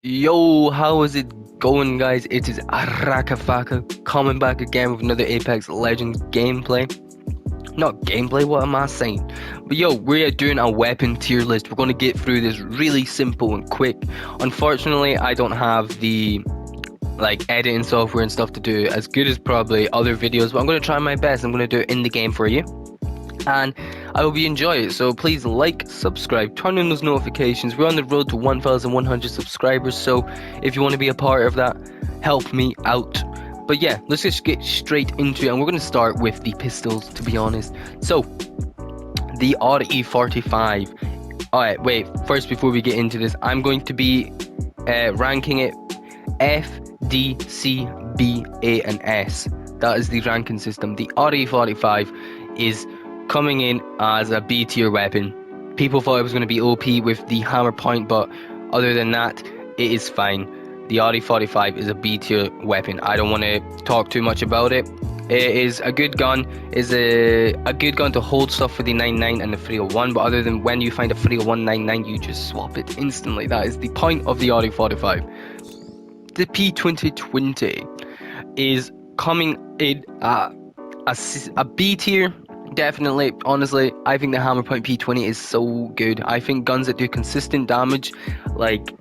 Yo, how is it going, guys? It is RakaFaka coming back again with another Apex Legends gameplay. Not gameplay, what am I saying? But yo, we're doing a weapon tier list. We're going to get through this really simple and quick. Unfortunately, I don't have the editing software and stuff to do as good as probably other videos, but I'm going to try my best. I'm going to do it in the game for you, and I hope you enjoy it. So please like, subscribe, turn on those notifications. We're on the road to 1,100 subscribers, so if you want to be a part of that, help me out. But yeah, let's just get straight into it, and we're going to start with the pistols, to be honest. So the RE45. Alright, wait, first before we get into this, I'm going to be ranking it F, D, C, B, A and S. That is the ranking system. The RE45 is coming in as a B tier weapon. People thought it was going to be OP with the hammer point, but other than that, it is fine. The RE45 is a B tier weapon. I don't want to talk too much about it. It is a good gun. It's a good gun to hold stuff for the 99 and the 301, but other than when you find a 301 99, you just swap it instantly. That is the point of the RE45. The P2020 is coming in a B tier. Definitely, honestly, I think the hammer point P20 is so good. I think guns that do consistent damage, like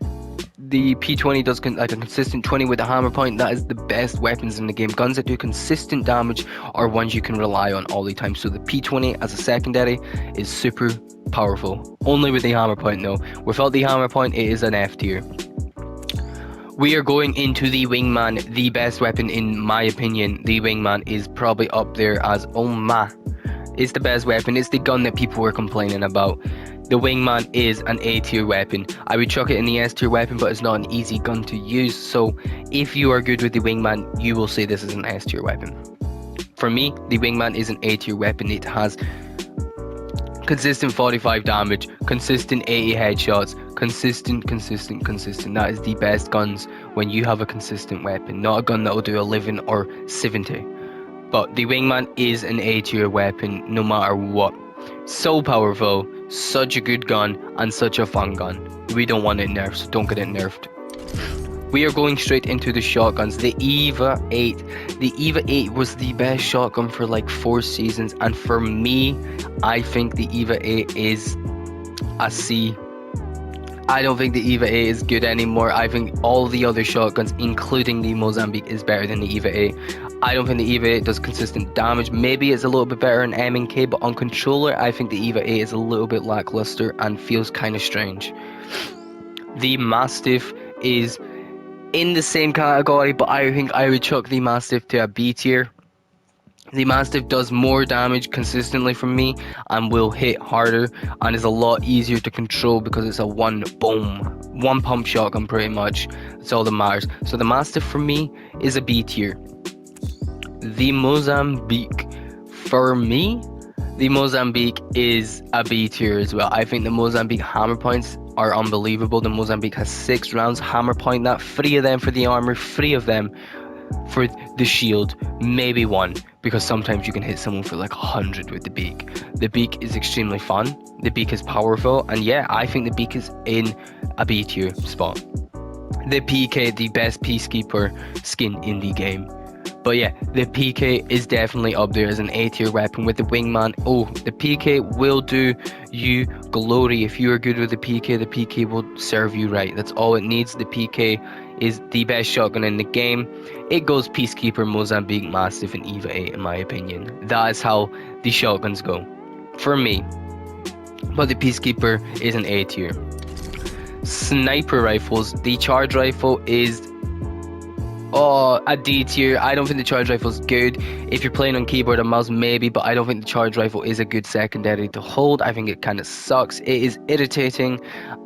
the P20 does like a consistent 20 with the hammer point, that is the best weapons in the game. Guns that do consistent damage are ones you can rely on all the time. So the P20 as a secondary is super powerful. Only with the hammer point though. Without the hammer point, it is an F tier. We are going into the Wingman, the best weapon in my opinion. The Wingman is probably up there as, oh my, it's the best weapon. It's the gun that people were complaining about. The Wingman is an A tier weapon. I would chuck it in the S tier weapon, but it's not an easy gun to use. So if you are good with the Wingman, you will say this is an S tier weapon. For me, the Wingman is an A tier weapon. It has consistent 45 damage, consistent 80 headshots, consistent. That is the best guns when you have a consistent weapon, not a gun that will do 11 or 70. But the Wingman is an A tier weapon no matter what. So powerful, such a good gun, and such a fun gun. We don't want it nerfed, so don't get it nerfed. We are going straight into the shotguns. The EVA 8. The EVA 8 was the best shotgun for like 4 seasons, and for me, I think the EVA 8 is a C. I don't think the EVA 8 is good anymore. I think all the other shotguns, including the Mozambique, is better than the EVA 8. I don't think the EVA 8 does consistent damage. Maybe it's a little bit better in M and K, but on controller, I think the EVA 8 is a little bit lackluster and feels kind of strange. The Mastiff is in the same category, but I think I would chuck the Mastiff to a B tier. The Mastiff does more damage consistently from me and will hit harder and is a lot easier to control because it's a one pump shotgun pretty much. That's all that matters. So the Mastiff for me is a B tier. The Mozambique, for me, the Mozambique is a B tier as well. I think the Mozambique hammer points are unbelievable. The Mozambique has 6 rounds hammer point, that 3 of them for the armor, 3 of them for the shield, maybe 1, because sometimes you can hit someone for like 100 with the beak. The beak is extremely fun, the beak is powerful, and yeah, I think the beak is in a B tier spot. The PK, the best peacekeeper skin in the game. But yeah, the PK is definitely up there as an A tier weapon with the Wingman. Oh, the PK will do you glory. If you are good with the PK will serve you right. That's all it needs. The PK is the best shotgun in the game. It goes Peacekeeper, Mozambique, Mastiff, and EVA 8 in my opinion. That is how the shotguns go for me. But the Peacekeeper is an A tier. Sniper rifles. The charge rifle is a D tier. I don't think the charge rifle is good. If you're playing on keyboard and mouse, maybe, but I don't think the charge rifle is a good secondary to hold. I think it kind of sucks. It is irritating,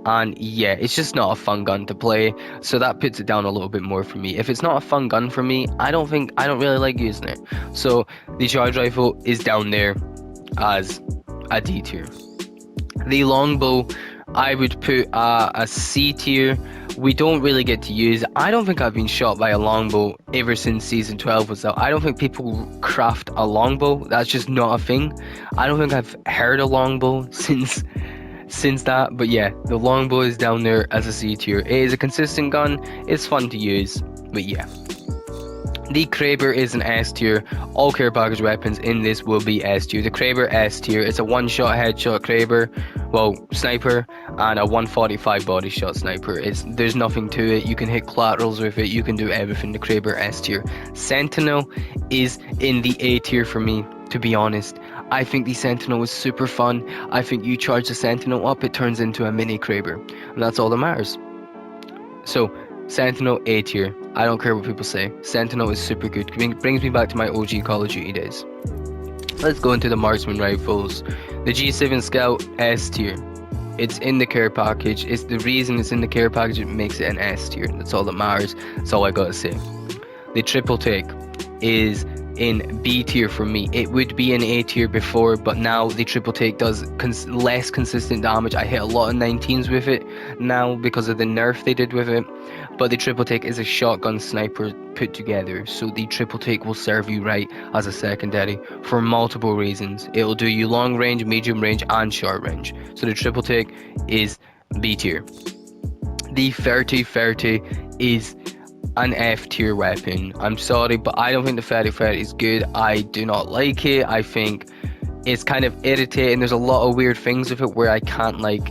and yeah, it's just not a fun gun to play. So that puts it down a little bit more for me. If it's not a fun gun for me, I don't really like using it. So the charge rifle is down there as a D tier. The longbow, I would put a C tier. We don't really get to use it. I don't think I've been shot by a longbow ever since season 12 was out. I don't think people craft a longbow. That's just not a thing. I don't think I've heard a longbow since since that. But yeah, the longbow is down there as a C tier. It is a consistent gun. It's fun to use. But yeah. The Kraber is an S tier. All care package weapons in this will be S tier. The Kraber S tier. It's a one-shot headshot Kraber, well, sniper, and a 145 body shot sniper. There's nothing to it. You can hit collaterals with it. You can do everything. The Kraber S tier. Sentinel is in the A tier for me, to be honest. I think the Sentinel is super fun. I think you charge the Sentinel up, it turns into a mini Kraber, and that's all that matters. So, Sentinel A tier. I don't care what people say. Sentinel is super good. Brings me back to my OG Call of Duty days. Let's go into the marksman rifles. The G7 Scout S tier. It's in the care package. It's the reason it's in the care package it makes it an S tier. That's all that matters. That's all I gotta say. The triple take is in B tier for me. It would be in A tier before, but now the triple take does less consistent damage. I hit a lot of 19s with it now because of the nerf they did with it. But the triple take is a shotgun sniper put together, so the triple take will serve you right as a secondary for multiple reasons. It'll do you long range, medium range, and short range. So the triple take is B tier. The 30-30 is an F tier weapon. I'm sorry, but I don't think the 30-30 is good. I do not like it. I think it's kind of irritating. There's a lot of weird things with it where I can't, like,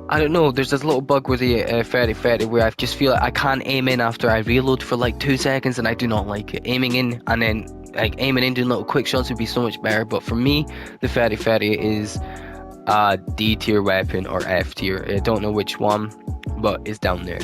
I don't know, there's this little bug with the 30-30 where I just feel like I can't aim in after I reload for like 2 seconds, and I do not like it. Aiming in and then like aiming in doing little quick shots would be so much better, but for me the 30-30 is a D tier weapon or F tier. I don't know which one, but it's down there.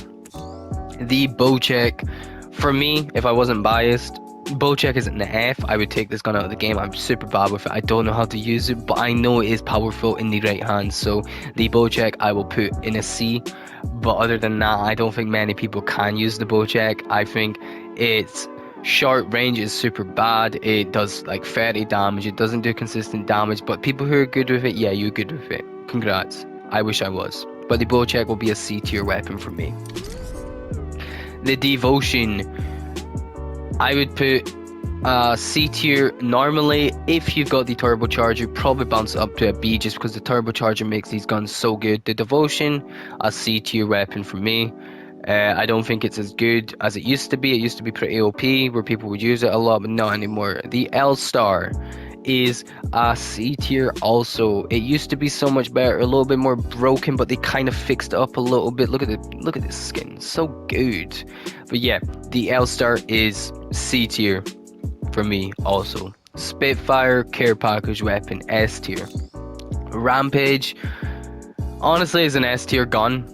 The bow check, for me, if I wasn't biased, bow check is an F. I would take this gun out of the game. I'm super bad with it. I don't know how to use it, but I know it is powerful in the right hand, so the bow check I will put in a C. But other than that, I don't think many people can use the bow check. I think its short range is super bad. It does like 30 damage. It doesn't do consistent damage, but people who are good with it, yeah, you're good with it. Congrats. I wish I was. But the bow check will be a C tier weapon for me. The devotion, I would put C tier normally. If you've got the turbocharger, probably bounce it up to a B just because the turbocharger makes these guns so good. The devotion, a C tier weapon for me. I don't think it's as good as it used to be. It used to be pretty OP where people would use it a lot, but not anymore. The L star is a C tier also. It used to be so much better, a little bit more broken, but they kind of fixed it up a little bit. Look at this skin, so good. But yeah, the L star is C tier for me also. Spitfire care package weapon, S tier. Rampage, honestly, is an S tier gun.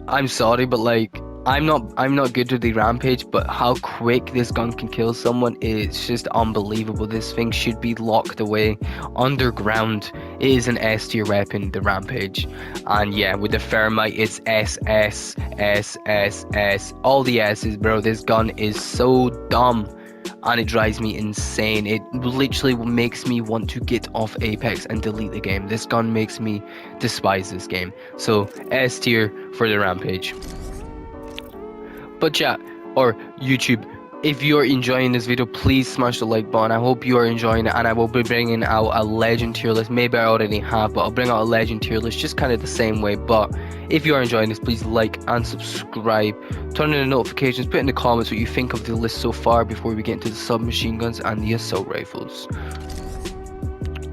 I'm sorry, but like I'm not good with the Rampage, but how quick this gun can kill someone is just unbelievable. This thing should be locked away underground. It is an S tier weapon, the Rampage. And yeah, with the Thermite, it's S, S, S, S, S. All the S's, bro. This gun is so dumb, and it drives me insane. It literally makes me want to get off Apex and delete the game. This gun makes me despise this game. So S tier for the Rampage. But chat, or YouTube, if you're enjoying this video, please smash the like button. I hope you are enjoying it, and I will be bringing out a legend tier list. Maybe I already have, but I'll bring out a legend tier list just kind of the same way. But if you are enjoying this, please like and subscribe. Turn on the notifications. Put in the comments what you think of the list so far before we get into the submachine guns and the assault rifles.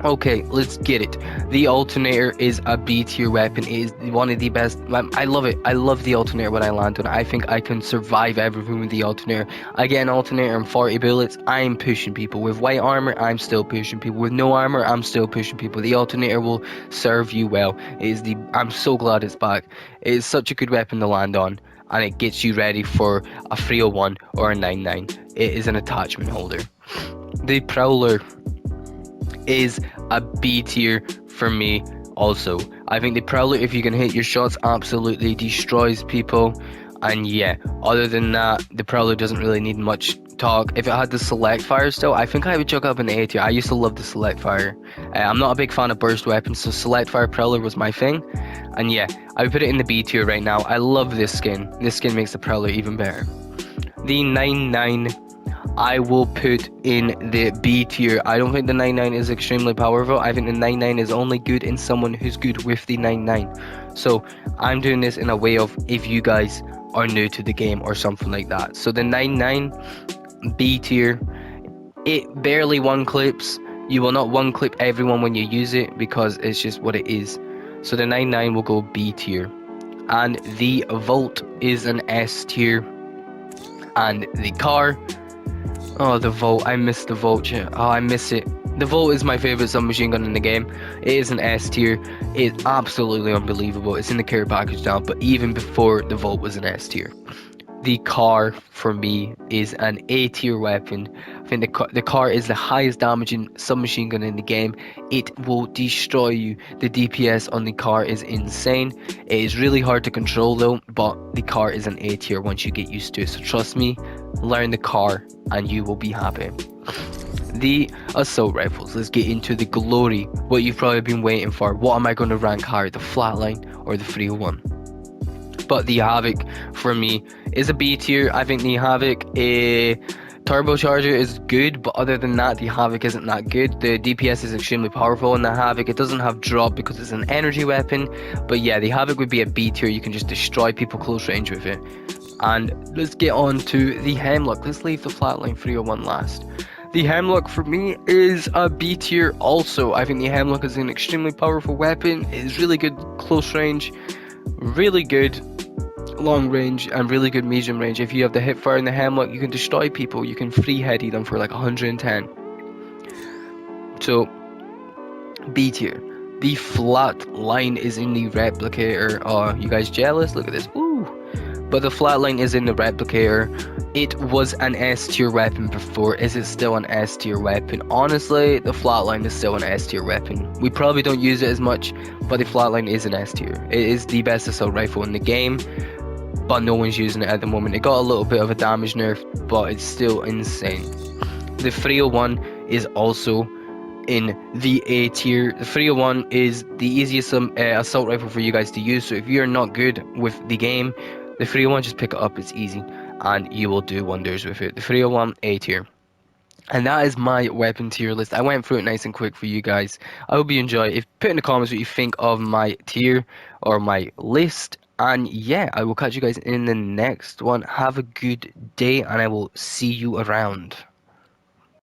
Okay, let's get it. The alternator is a B tier weapon. It is one of the best. I love it. I love the alternator when I land on it. I think I can survive everything with the alternator. I get an alternator and 40 bullets, I'm pushing people. With white armor, I'm still pushing people. With no armor, I'm still pushing people. The alternator will serve you well. I'm so glad it's back. It is such a good weapon to land on, and it gets you ready for a 301 or a 99. It is an attachment holder. The Prowler is a B tier for me also. I think the Prowler, if you can hit your shots, absolutely destroys people. And yeah, other than that, the Prowler doesn't really need much talk. If it had the select fire still, I think I would chuck up an A tier. I used to love the select fire. I'm not a big fan of burst weapons, so select fire Prowler was my thing. And yeah, I would put it in the B tier right now. I love this skin. This skin makes the Prowler even better. The 99, I will put in the B tier. I don't think the 99 is extremely powerful. I think the 99 is only good in someone who's good with the 99. So I'm doing this in a way of if you guys are new to the game or something like that. So the 99 B tier, it barely one clips. You will not one clip everyone when you use it because it's just what it is. So the 99 will go B tier. And the Volt is an S tier. And the car, oh, the Volt, I miss the Volt. Oh, I miss it. The Volt is my favorite submachine gun in the game. It is an S tier. It's absolutely unbelievable. It's in the care package now, but even before the Volt was an S tier. The car for me is an A tier weapon. I think the car is the highest damaging submachine gun in the game. It will destroy you. The DPS on the car is insane. It is really hard to control though, but the car is an A tier once you get used to it. So trust me, learn the car and you will be happy. The assault rifles. Let's get into the glory. What you've probably been waiting for. What am I going to rank higher, the Flatline or the 301? But the Havoc for me is a B tier. I think the Havoc turbocharger is good, but other than that, the Havoc isn't that good. The DPS is extremely powerful in the Havoc. It doesn't have drop because it's an energy weapon. But yeah, the Havoc would be a B tier. You can just destroy people close range with it. And let's get on to the Hemlock. Let's leave the Flatline 301 last. The Hemlock for me is a B tier also. I think the Hemlock is an extremely powerful weapon. It is really good close range, really good long range, and really good medium range. If you have the hip fire in the Hemlock, you can destroy people. You can free heady them for like 110. So B tier. The Flatline is in the Replicator. Oh, you guys jealous? Look at this. Ooh. But the Flatline is in the Replicator. It was an S tier weapon before. Is it still an S tier weapon? Honestly, the Flatline is still an S tier weapon. We probably don't use it as much, but the Flatline is an S tier. It is the best assault rifle in the game, but no one's using it at the moment. It got a little bit of a damage nerf, but it's still insane. The 301 is also in the A tier. The 301 is the easiest assault rifle for you guys to use, so if you're not good with the game, the 301, just pick it up. It's easy and you will do wonders with it. The 301 A tier. And that is my weapon tier list. I went through it nice and quick for you guys. I hope you enjoy it. Put in the comments what you think of my tier or my list. And yeah, I will catch you guys in the next one. Have a good day and I will see you around.